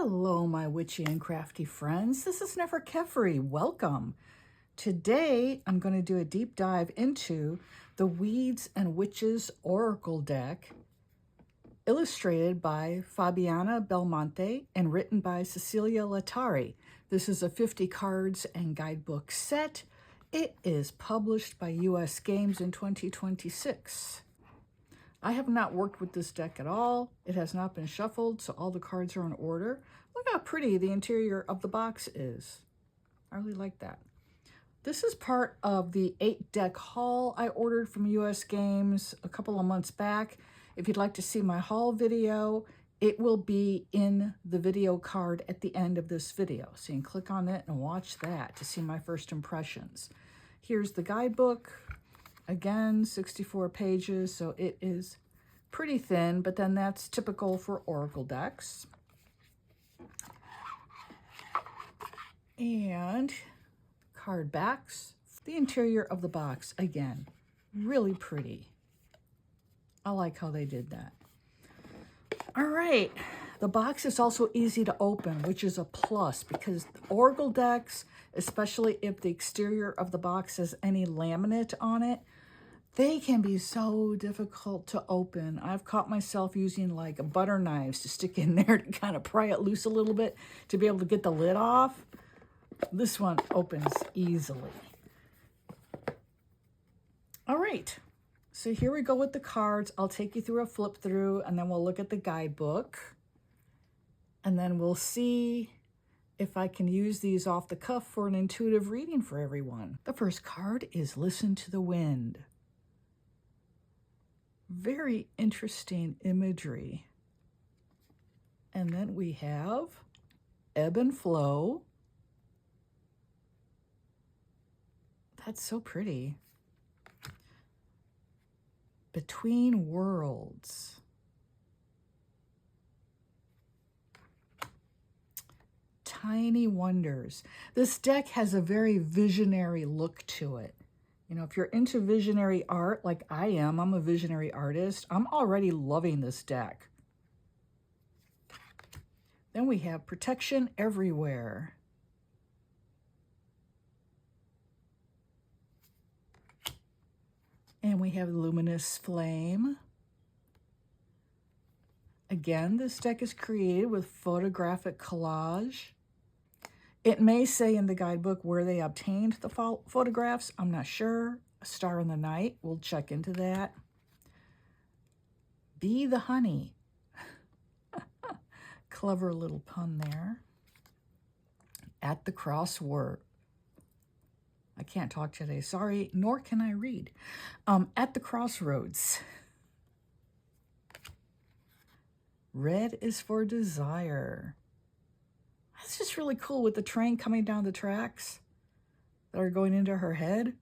Hello, my witchy and crafty friends. This is Never Kefri. Welcome. Today, I'm going to do a deep dive into the Weeds and Witches Oracle deck, illustrated by Fabiana Belmonte and written by Cecilia Latari. This is a 50 cards and guidebook set. It is published by US Games in 2026. I have not worked with this deck at all. It has not been shuffled, so all the cards are in order. Look how pretty the interior of the box is. I really like that. This is part of the 8-deck haul I ordered from US Games a couple of months back. If you'd like to see my haul video, it will be in the video card at the end of this video. So you can click on it and watch that to see my first impressions. Here's the guidebook. Again, 64 pages, so it is pretty thin, but then that's typical for Oracle decks. And card backs. The interior of the box, again, really pretty. I like how they did that. All right, the box is also easy to open, which is a plus because Oracle decks, especially if the exterior of the box has any laminate on it, they can be so difficult to open. I've caught myself using like butter knives to stick in there to kind of pry it loose a little bit to be able to get the lid off. This one opens easily. All right, so here we go with the cards. I'll take you through a flip through and then we'll look at the guidebook. And then we'll see if I can use these off the cuff for an intuitive reading for everyone. The first card is Listen to the Wind. Very interesting imagery. And then we have Ebb and Flow. That's so pretty. Between Worlds. Tiny Wonders. This deck has a very visionary look to it. You know, if you're into visionary art like I am, I'm a visionary artist, I'm already loving this deck. Then we have Protection Everywhere. And we have Luminous Flame. Again, this deck is created with photographic collage. It may say in the guidebook where they obtained the photographs. I'm not sure. A Star in the Night. We'll check into that. Be the Honey. Clever little pun there. At the Crossword. I can't talk today. Sorry, nor can I read. At the Crossroads. Red is for Desire. That's just really cool with the train coming down the tracks that are going into her head.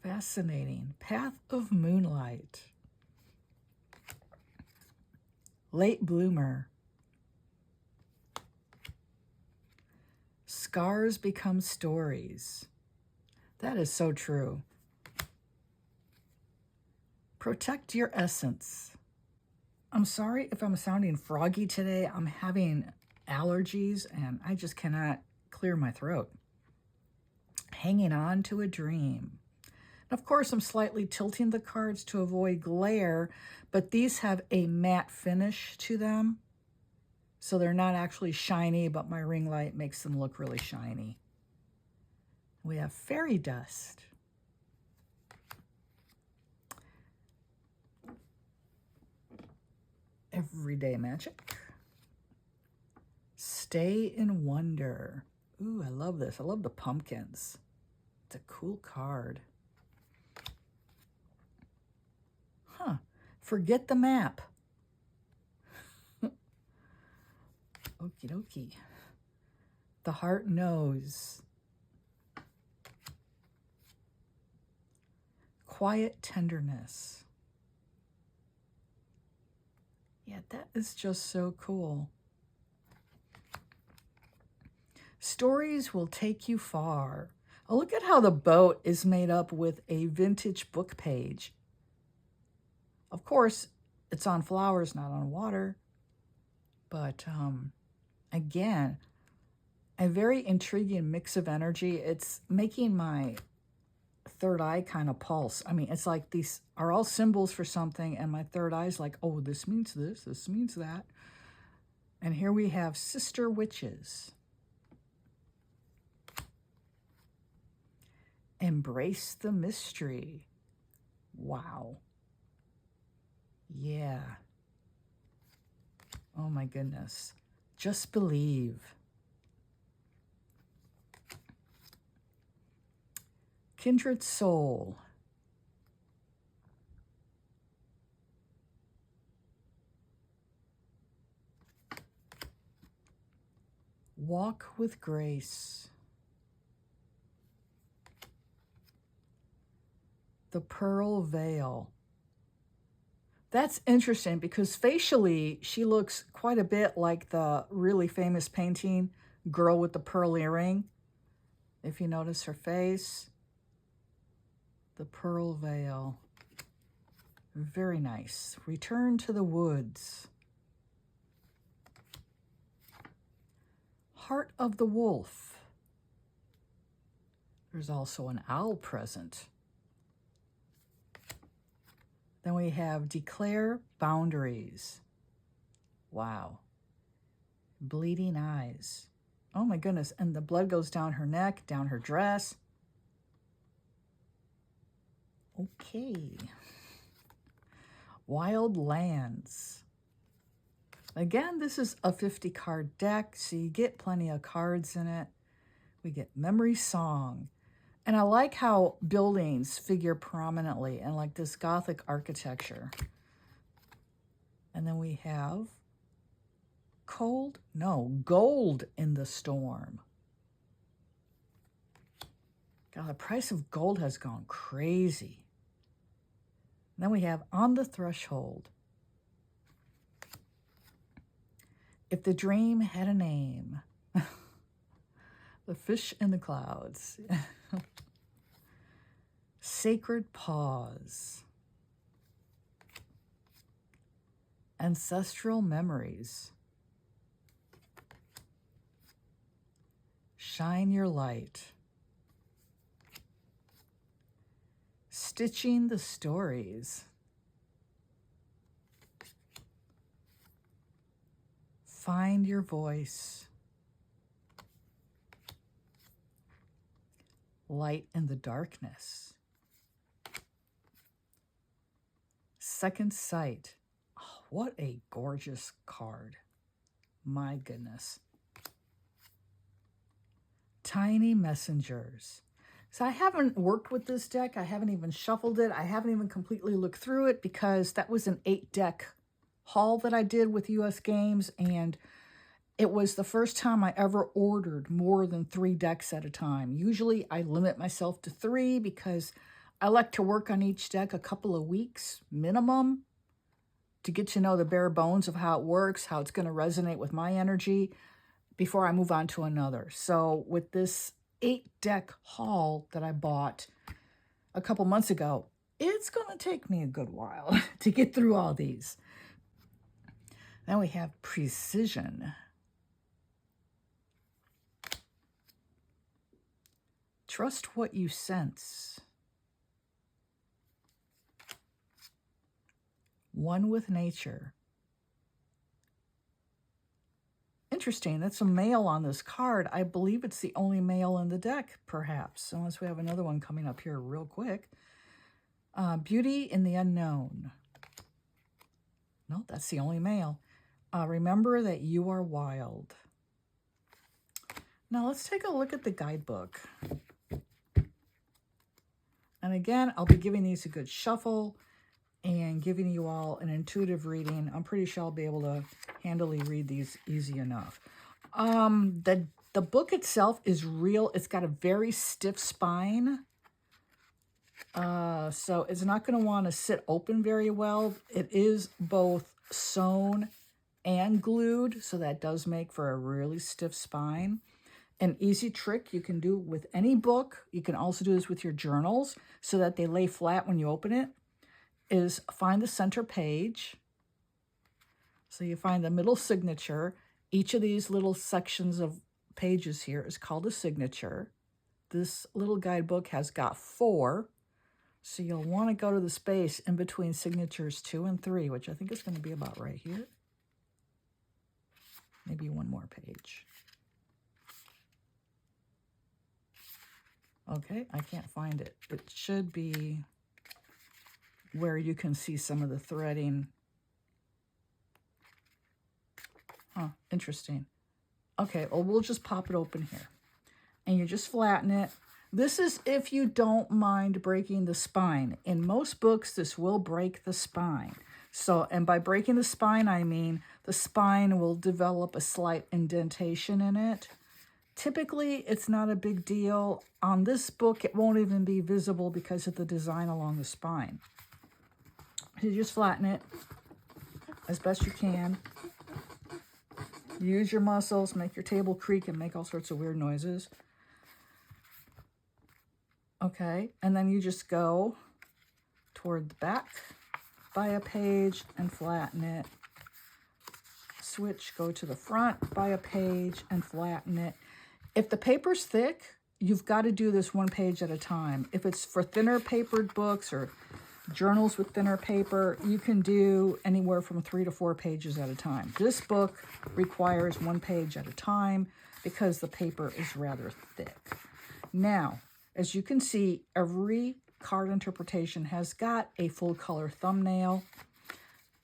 Fascinating. Path of Moonlight. Late Bloomer. Scars Become Stories. That is so true. Protect Your Essence. I'm sorry if I'm sounding froggy today. I'm having allergies and I just cannot clear my throat. Hanging On to a Dream. And of course, I'm slightly tilting the cards to avoid glare, but these have a matte finish to them. So they're not actually shiny, but my ring light makes them look really shiny. We have Fairy Dust. Everyday Magic. Stay in Wonder. Ooh, I love this. I love the pumpkins. It's a cool card. Huh. Forget the Map. Okie dokie. The Heart Knows. Quiet Tenderness. Yeah, that is just so cool. Stories Will Take You Far. Oh, look at how the boat is made up with a vintage book page. Of course, It's on flowers, not on water. But again, a very intriguing mix of energy. It's making my third eye kind of pulse. I mean, it's like these are all symbols for something, and my third eye's like, oh, this means this means that. And here we have sister witches. Embrace the mystery. Wow. Yeah. Oh my goodness. Just believe. Kindred soul. Walk with grace. The pearl veil. That's interesting because facially she looks quite a bit like the really famous painting Girl with the Pearl Earring. If you notice her face, the pearl veil. Very nice. Return to the woods. Heart of the wolf. There's also an owl present. Then we have declare boundaries. Wow. Bleeding eyes. Oh my goodness. And the blood goes down her neck, down her dress. Okay. Wild lands. Again, this is a 50 card deck, so you get plenty of cards in it. We get memory song. And I like how buildings figure prominently in like this Gothic architecture. And then we have gold in the storm. God, the price of gold has gone crazy. And then we have on the threshold. If the dream had a name. The fish in the clouds. Sacred pause. Ancestral memories. Shine your light. Stitching the stories. Find your voice. Light in the darkness. Second sight. Oh, what a gorgeous card. My goodness. Tiny messengers. So I haven't worked with this deck. I haven't even shuffled it. I haven't even completely looked through it because that was an 8-deck haul that I did with US Games, and it was the first time I ever ordered more than 3 decks at a time. Usually I limit myself to 3 because I like to work on each deck a couple of weeks minimum to get to know the bare bones of how it works, how it's going to resonate with my energy before I move on to another. So with this 8-deck haul that I bought a couple months ago, it's going to take me a good while to get through all these. Then we have precision. Trust what you sense. One with nature. Interesting, that's a male on this card. I believe it's the only male in the deck, perhaps, unless we have another one coming up here real quick. Beauty in the unknown. No, that's the only male. Remember that you are wild. Now let's take a look at the guidebook. And again, I'll be giving these a good shuffle and giving you all an intuitive reading. I'm pretty sure I'll be able to handily read these easy enough. The book itself is real. It's got a very stiff spine. So it's not going to want to sit open very well. It is both sewn and glued, so that does make for a really stiff spine. An easy trick you can do with any book, you can also do this with your journals so that they lay flat when you open it, is find the center page So you find the middle signature. Each of these little sections of pages here is called a signature. This little guidebook has got 4. So you'll want to go to the space in between signatures 2 and 3, which I think is going to be about right here. Maybe one more page. Okay, I can't find it. It should be where you can see some of the threading. Huh, interesting. Okay, well, we'll just pop it open here. And you just flatten it. This is if you don't mind breaking the spine. In most books, this will break the spine. So, and by breaking the spine, I mean the spine will develop a slight indentation in it. Typically, it's not a big deal. On this book, it won't even be visible because of the design along the spine. So you just flatten it as best you can. Use your muscles, make your table creak and make all sorts of weird noises. Okay, and then you just go toward the back, buy a page and flatten it. Switch, go to the front, buy a page and flatten it. If the paper's thick, you've got to do this one page at a time. If it's for thinner papered books or journals with thinner paper, you can do anywhere from 3 to 4 pages at a time. This book requires 1 page at a time because the paper is rather thick. Now, as you can see, every card interpretation has got a full color thumbnail.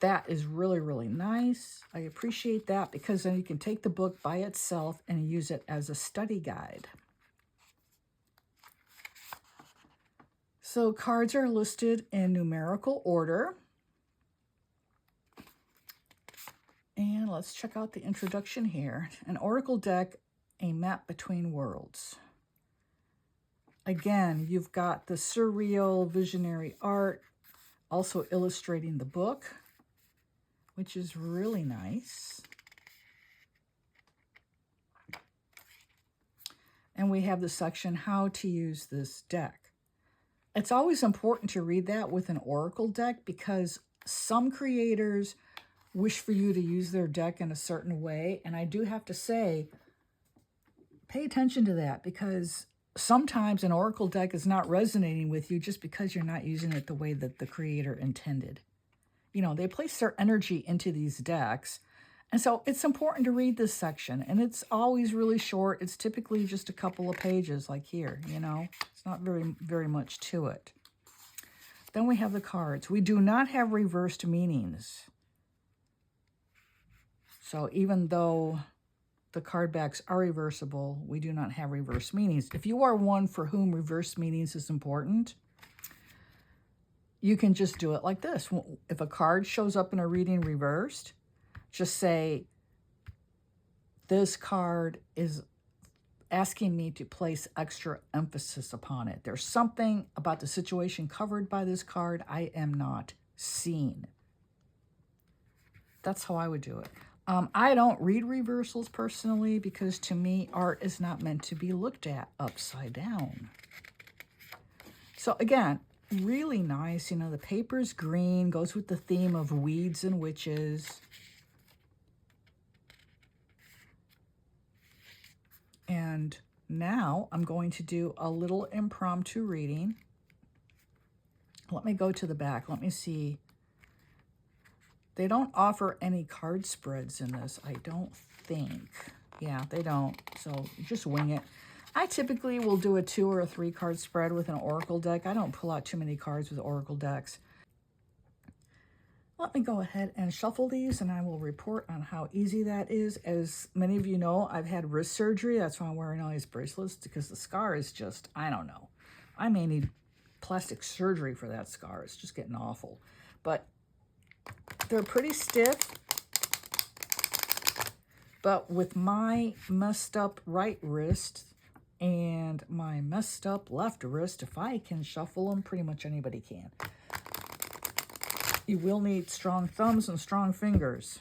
That is really, really nice. I appreciate that because then you can take the book by itself and use it as a study guide. So cards are listed in numerical order. And let's check out the introduction here. An oracle deck, a map between worlds. Again, you've got the surreal visionary art also illustrating the book, which is really nice. And we have the section, how to use this deck. It's always important to read that with an oracle deck because some creators wish for you to use their deck in a certain way. And I do have to say, pay attention to that because sometimes an oracle deck is not resonating with you just because you're not using it the way that the creator intended. You know, they place their energy into these decks. And so it's important to read this section. And it's always really short. It's typically just a couple of pages like here, you know. It's not very much to it. Then we have the cards. We do not have reversed meanings. So even though the card backs are reversible, we do not have reverse meanings. If you are one for whom reverse meanings is important, you can just do it like this. If a card shows up in a reading reversed, just say, this card is asking me to place extra emphasis upon it. There's something about the situation covered by this card I am not seeing. That's how I would do it. I don't read reversals personally because to me, art is not meant to be looked at upside down. So again, really nice. You know, the paper's green, goes with the theme of weeds and witches. And now I'm going to do a little impromptu reading. Let me go to the back. Let me see. They don't offer any card spreads in this, I don't think. Yeah, they don't. So just wing it. I typically will do a 2 or a 3 card spread with an oracle deck. I don't pull out too many cards with oracle decks. Let me go ahead and shuffle these and I will report on how easy that is. As many of you know, I've had wrist surgery. That's why I'm wearing all these bracelets because the scar is just, I don't know. I may need plastic surgery for that scar. It's just getting awful. But they're pretty stiff. But with my messed up right wrist and my messed up left wrist, if I can shuffle them, pretty much anybody can. You will need strong thumbs and strong fingers.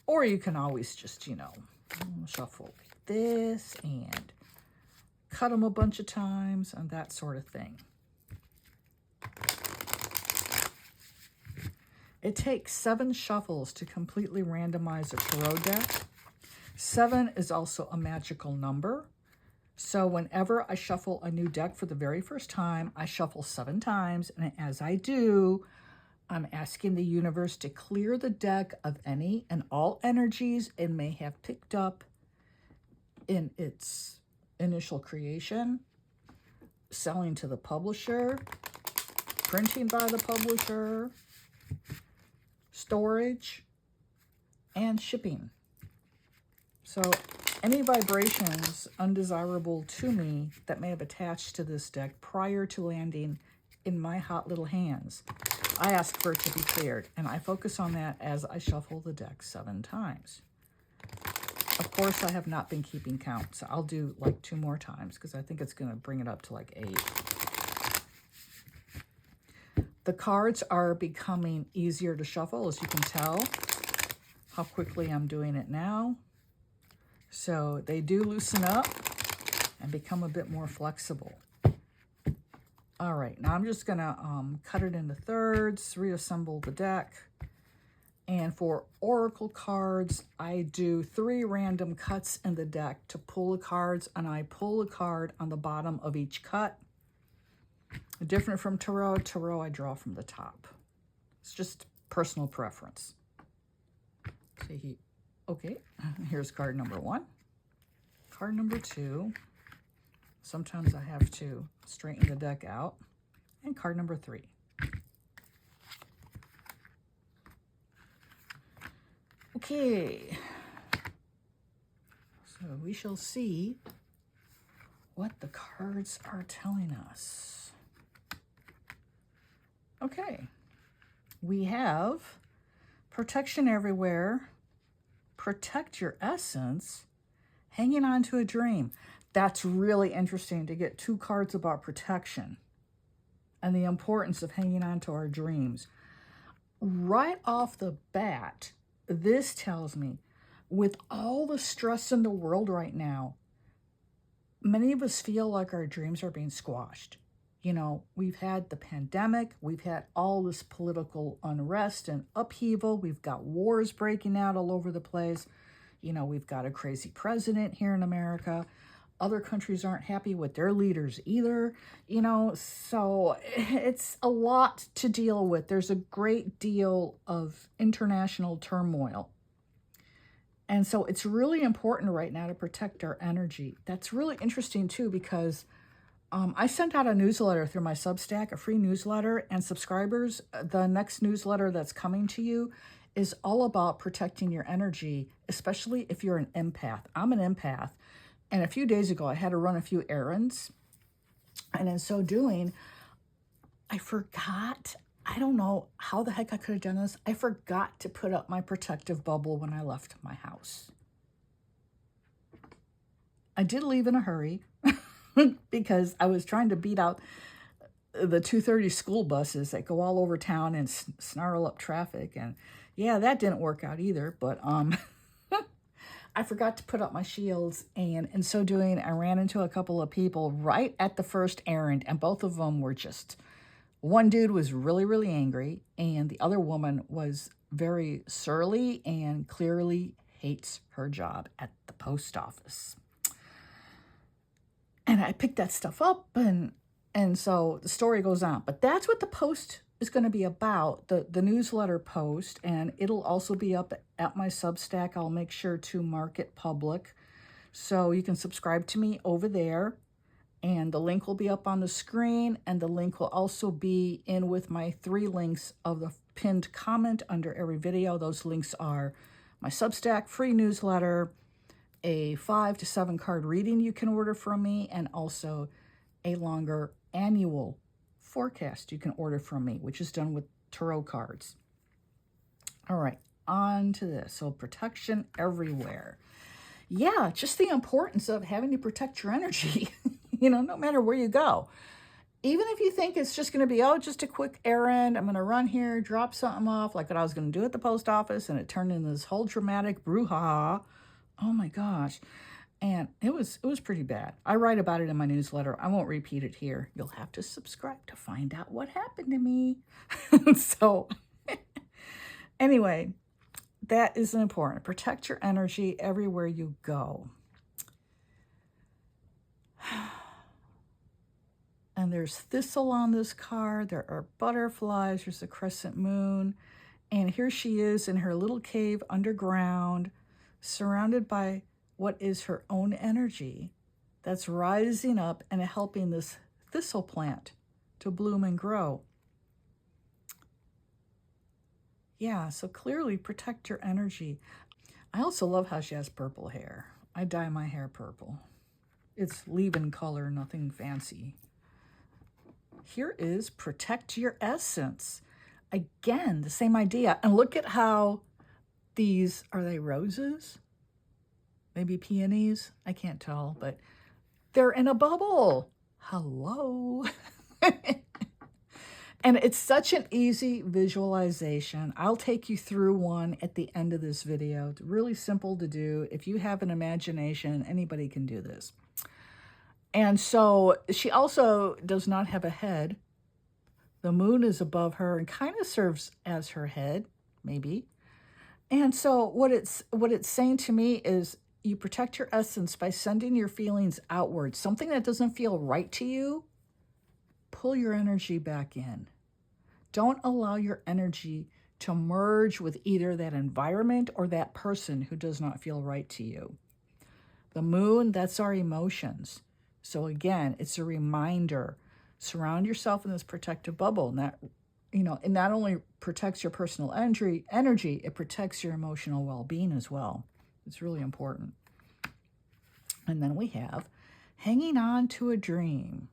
Or you can always just, you know, shuffle like this and cut them a bunch of times and that sort of thing. It takes 7 shuffles to completely randomize a tarot deck. 7 is also a magical number. So whenever I shuffle a new deck for the very first time, I shuffle 7 times. And as I do, I'm asking the universe to clear the deck of any and all energies it may have picked up in its initial creation, selling to the publisher, printing by the publisher, storage, and shipping. So any vibrations undesirable to me that may have attached to this deck prior to landing in my hot little hands, I ask for it to be cleared, and I focus on that as I shuffle the deck 7 times. Of course, I have not been keeping count, so I'll do like 2 more times because I think it's going to bring it up to like 8. The cards are becoming easier to shuffle, as you can tell how quickly I'm doing it now. So they do loosen up and become a bit more flexible. All right, now I'm just going to cut it into thirds, reassemble the deck. And for oracle cards, I do 3 random cuts in the deck to pull the cards, and I pull a card on the bottom of each cut. Different from tarot. Tarot, I draw from the top. It's just personal preference. Okay, here's card number 1. Card number 2. Sometimes I have to straighten the deck out. And card number 3. Okay. So we shall see what the cards are telling us. Okay. We have protection everywhere, protect your essence, hanging on to a dream. That's really interesting to get 2 cards about protection and the importance of hanging on to our dreams. Right off the bat, this tells me, with all the stress in the world right now, many of us feel like our dreams are being squashed. You know, we've had the pandemic, we've had all this political unrest and upheaval, we've got wars breaking out all over the place. You know, we've got a crazy president here in America. Other countries aren't happy with their leaders either, you know, so it's a lot to deal with. There's a great deal of international turmoil. And so it's really important right now to protect our energy. That's really interesting too, because I sent out a newsletter through my Substack, a free newsletter, and subscribers, the next newsletter that's coming to you is all about protecting your energy, especially if you're an empath. I'm an empath, and a few days ago I had to run a few errands, and in so doing, I forgot, I don't know how the heck I could have done this, I forgot to put up my protective bubble when I left my house. I did leave in a hurry, because I was trying to beat out the 2:30 school buses that go all over town and snarl up traffic. And yeah, that didn't work out either. But I forgot to put up my shields. And in so doing, I ran into a couple of people right at the first errand. And both of them were just, one dude was really, really angry. And the other woman was very surly and clearly hates her job at the post office. And I picked that stuff up, and so the story goes on. But that's what the post is going to be about, the newsletter post, and it'll also be up at my Substack. I'll make sure to mark it public, so you can subscribe to me over there, and the link will be up on the screen, and the link will also be in with my 3 links of the pinned comment under every video. Those links are my Substack, free newsletter, a 5 to 7 card reading you can order from me, and also a longer annual forecast you can order from me, which is done with tarot cards. All right, on to this. So protection everywhere. Yeah, just the importance of having to protect your energy, you know, no matter where you go. Even if you think it's just going to be, oh, just a quick errand, I'm going to run here, drop something off, like what I was going to do at the post office, and it turned into this whole dramatic brouhaha. Oh my gosh. And it was pretty bad. I write about it in my newsletter. I won't repeat it here. You'll have to subscribe to find out what happened to me. So Anyway, that is important. Protect your energy everywhere you go. And there's thistle on this card. There are butterflies. There's a crescent moon. And here she is in her little cave underground, surrounded by what is her own energy that's rising up and helping this thistle plant to bloom and grow. Yeah, so clearly protect your energy. I also love how she has purple hair. I dye my hair purple. It's leave-in color, nothing fancy. Here is protect your essence. Again, the same idea. And look at how these, are they roses? Maybe peonies? I can't tell, but they're in a bubble. Hello. And it's such an easy visualization. I'll take you through one at the end of this video. It's really simple to do. If you have an imagination, anybody can do this. And so she also does not have a head. The moon is above her and kind of serves as her head, maybe. And so what it's saying to me is you protect your essence by sending your feelings outward. Something that doesn't feel right to you, pull your energy back in. Don't allow your energy to merge with either that environment or that person who does not feel right to you. The moon, that's our emotions. So again, it's a reminder. Surround yourself in this protective bubble. And that, it not only protects your personal energy, it protects your emotional well-being as well. It's really important. And then we have hanging on to a dream.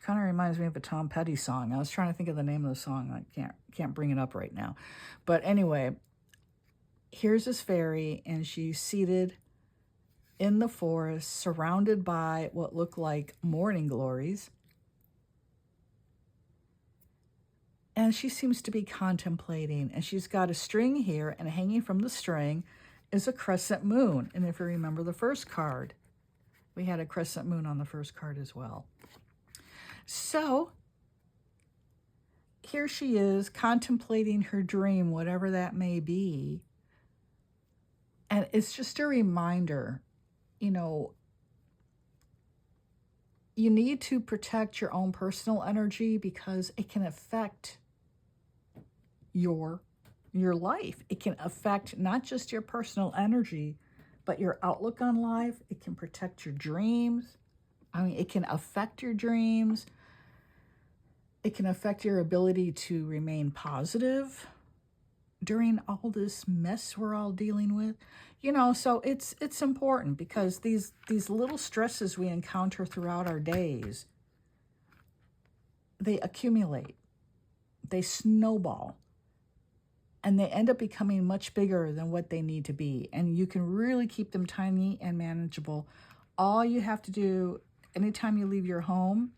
Kind of reminds me of a Tom Petty song. I was trying to think of the name of the song. I can't bring it up right now. But anyway, here's this fairy, and she's seated in the forest, surrounded by what look like morning glories. And she seems to be contemplating, and she's got a string here, and hanging from the string is a crescent moon. And if you remember the first card, we had a crescent moon on the first card as well. So here she is contemplating her dream, whatever that may be. And it's just a reminder, you need to protect your own personal energy because it can affect your life. It can affect not just your personal energy, but your outlook on life. It can protect your dreams. It can affect your dreams. It can affect your ability to remain positive during all this mess we're all dealing with. So it's important because these little stresses we encounter throughout our days, they accumulate, they snowball, and they end up becoming much bigger than what they need to be. And you can really keep them tiny and manageable. All you have to do anytime you leave your home,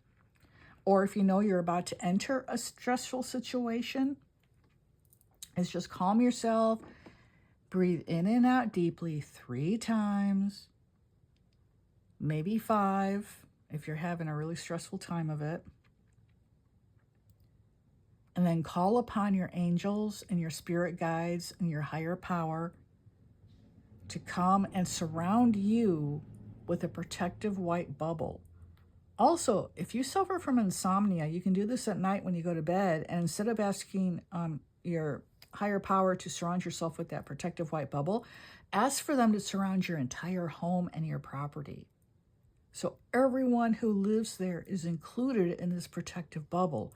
or if you know you're about to enter a stressful situation, is just calm yourself, breathe in and out deeply 3 times, maybe 5 if you're having a really stressful time of it. And then call upon your angels and your spirit guides and your higher power to come and surround you with a protective white bubble. Also, if you suffer from insomnia, you can do this at night when you go to bed. And instead of asking your higher power to surround yourself with that protective white bubble, ask for them to surround your entire home and your property. So everyone who lives there is included in this protective bubble.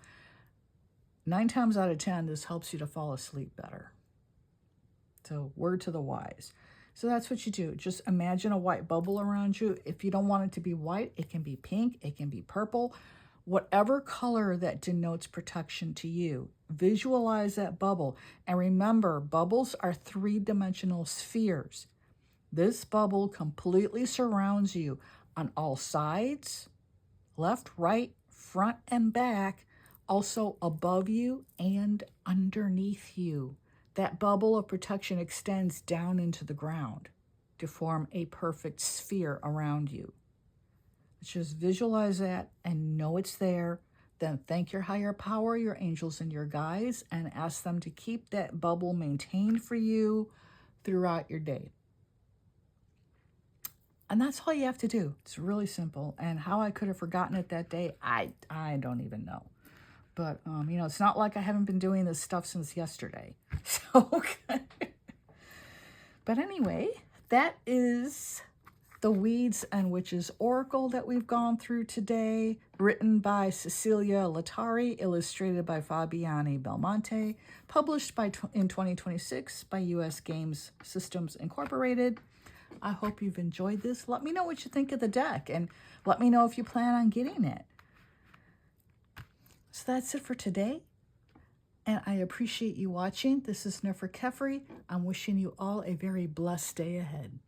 9 times out of 10, this helps you to fall asleep better. So word to the wise. So that's what you do. Just imagine a white bubble around you. If you don't want it to be white, it can be pink, it can be purple, whatever color that denotes protection to you. Visualize that bubble. And remember, bubbles are 3-dimensional spheres. This bubble completely surrounds you on all sides, left, right, front, and back, also above you and underneath you. That bubble of protection extends down into the ground to form a perfect sphere around you. Just visualize that and know it's there. then thank your higher power, your angels and your guides, and ask them to keep that bubble maintained for you throughout your day. And that's all you have to do. It's really simple. And how I could have forgotten it that day, I don't even know. But, you know, it's not like I haven't been doing this stuff since yesterday. So, okay. But anyway, that is the Weeds and Witches Oracle that we've gone through today, written by Cecilia Latari, illustrated by Fabiani Belmonte, published in 2026 by US Games Systems Incorporated. I hope you've enjoyed this. Let me know what you think of the deck, and let me know if you plan on getting it. So that's it for today, and I appreciate you watching. This is Nefer Kefri. I'm wishing you all a very blessed day ahead.